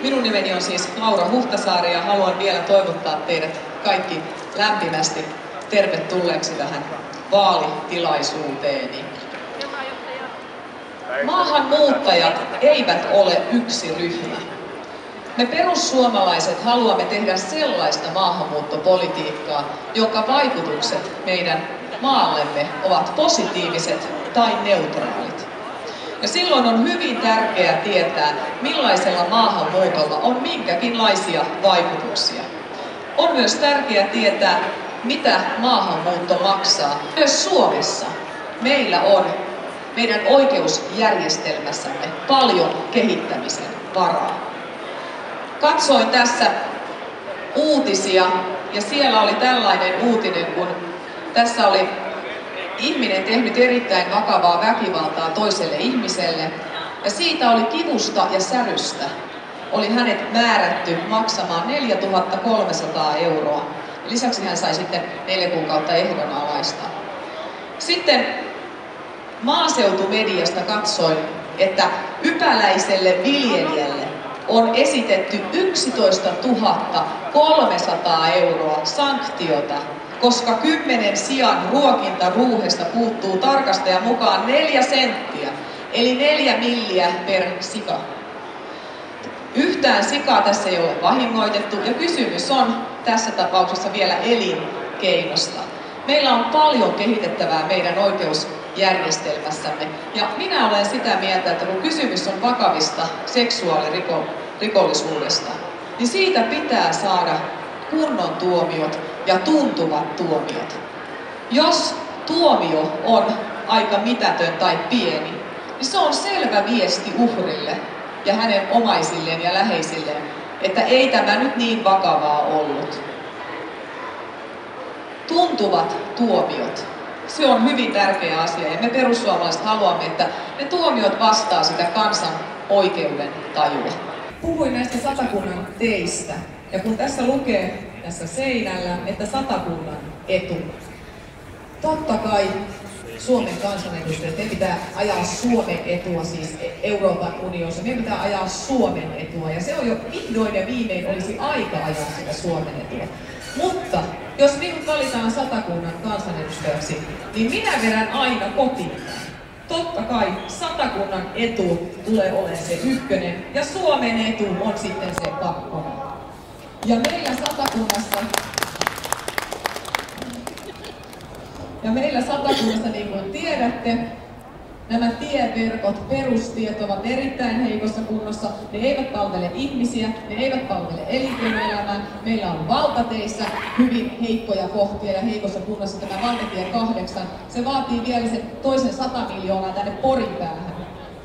Minun nimeni on siis Laura Huhtasaari ja haluan vielä toivottaa teidät kaikki lämpimästi tervetulleeksi tähän vaalitilaisuuteeni. Maahanmuuttajat eivät ole yksi ryhmä. Me perussuomalaiset haluamme tehdä sellaista maahanmuuttopolitiikkaa, jonka vaikutukset meidän maallemme ovat positiiviset tai neutraalit. Ja silloin on hyvin tärkeää tietää, millaisella maahanmuutolla on minkäkinlaisia vaikutuksia. On myös tärkeää tietää, mitä maahanmuutto maksaa. Myös Suomessa meillä on meidän oikeusjärjestelmässämme paljon kehittämisen varaa. Katsoin tässä uutisia ja siellä oli tällainen uutinen, kun tässä oli ihminen tehnyt erittäin vakavaa väkivaltaa toiselle ihmiselle ja siitä oli kivusta ja särystä. Oli hänet määrätty maksamaan 4 300 €. Lisäksi hän sai sitten 4 kuukautta ehdonalaista. Sitten maaseutumediasta katsoin, että ypäläiselle viljelijälle on esitetty 11 300 € sanktiota, koska 10 sian ruokintaruuhesta puuttuu tarkastajan mukaan 4 senttiä, eli 4 milliä per sika. Yhtään sikaa tässä ei ole vahingoitettu ja kysymys on tässä tapauksessa vielä elinkeinosta. Meillä on paljon kehitettävää meidän oikeusjärjestelmässämme ja minä olen sitä mieltä, että kun kysymys on vakavista seksuaalirikollisuudesta, niin siitä pitää saada kunnon tuomiot ja tuntuvat tuomiot. Jos tuomio on aika mitätön tai pieni, niin se on selvä viesti uhrille ja hänen omaisilleen ja läheisilleen, että ei tämä nyt niin vakavaa ollut. Tuntuvat tuomiot. Se on hyvin tärkeä asia ja me perussuomalaiset haluamme, että ne tuomiot vastaa sitä kansan oikeuden tajua. Puhuin näistä Satakunnan teistä ja kun tässä lukee tässä seinällä, että Satakunnan etu. Totta kai Suomen kansanedustajat, meidän pitää ajaa Suomen etua, siis Euroopan unionissa, meidän pitää ajaa Suomen etua ja se on jo vihdoin ja viimein olisi aika ajaa sitä Suomen etua. Mutta jos minut valitaan Satakunnan kansanedustajaksi, niin minä vedän aina kotiin. Totta kai Satakunnan etu tulee olemaan se ykkönen ja Suomen etu on sitten se kakkonen. Ja meillä Satakunnassa, niin kuin tiedätte, nämä tieverkot, perustiet ovat erittäin heikossa kunnossa. Ne eivät palvele ihmisiä, ne eivät palvele elinkeinoelämää. Meillä on valtateissä hyvin heikkoja kohtia ja heikossa kunnossa tämä valtatie 8. Se vaatii vielä sen toisen 100 miljoonaa tänne Porin päähän.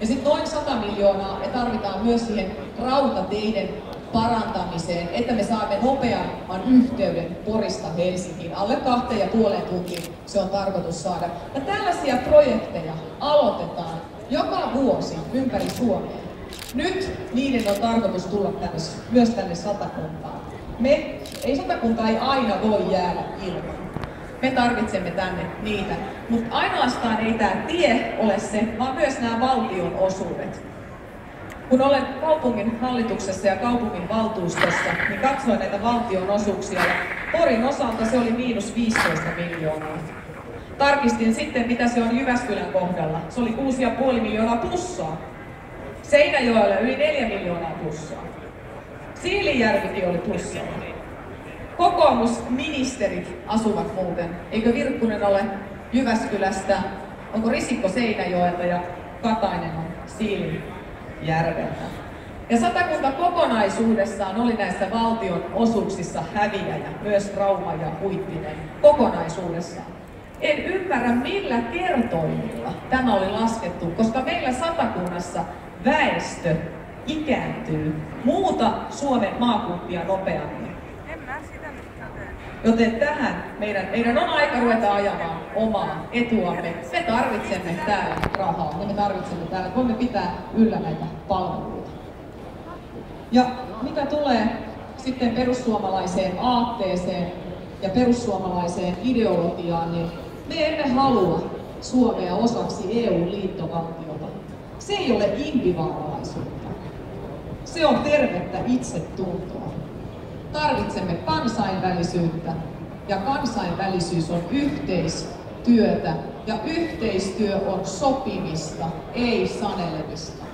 Ja sitten noin 100 miljoonaa me tarvitaan myös siihen rautateiden parantamiseen, että me saamme nopeamman yhteyden Porista Helsinkiin. Alle 2,5 tuntiin se on tarkoitus saada. Ja tällaisia projekteja aloitetaan joka vuosi ympäri Suomea. Nyt niiden on tarkoitus tulla myös tänne Satakuntaan. Satakunta ei aina voi jäädä ilman. Me tarvitsemme tänne niitä, mutta ainoastaan ei tämä tie ole se, vaan myös nämä valtion osuudet. Kun olen kaupungin hallituksessa ja kaupungin valtuustossa, niin katsoin näitä valtion osuuksia ja Porin osalta se oli miinus 15 miljoonaa. Tarkistin sitten, mitä se on Jyväskylän kohdalla. Se oli 6,5 miljoonaa plussaa. Seinäjoella yli 4 miljoonaa plussaa. Siilinjärvikin oli plussaa. Kokoomusministerit asuvat muuten. Eikö Virkkunen ole Jyväskylästä? Onko Risikko Seinäjoelta ja Katainen on Siilinjärveltä? Ja Satakunta kokonaisuudessaan oli näissä valtion osuuksissa häviäjä, myös Rauma ja Huittinen kokonaisuudessaan. En ymmärrä millä kertoimilla tämä oli laskettu, koska meillä Satakunnassa väestö ikääntyy muuta Suomen maakuntia nopeammin. Joten tähän meidän on aika ruveta ajamaan omaa etuamme. Me tarvitsemme täällä rahaa ja me tarvitsemme täällä, että voimme pitää yllä näitä palveluita. Ja mitä tulee sitten perussuomalaiseen aatteeseen ja perussuomalaiseen ideologiaan, niin me emme halua Suomea osaksi EU-liittovaltiota. Se ei ole impivaaralaisuutta. Se on tervettä itsetuntoa. Tarvitsemme kansainvälisyyttä ja kansainvälisyys on yhteistyötä ja yhteistyö on sopimista, ei sanelemista.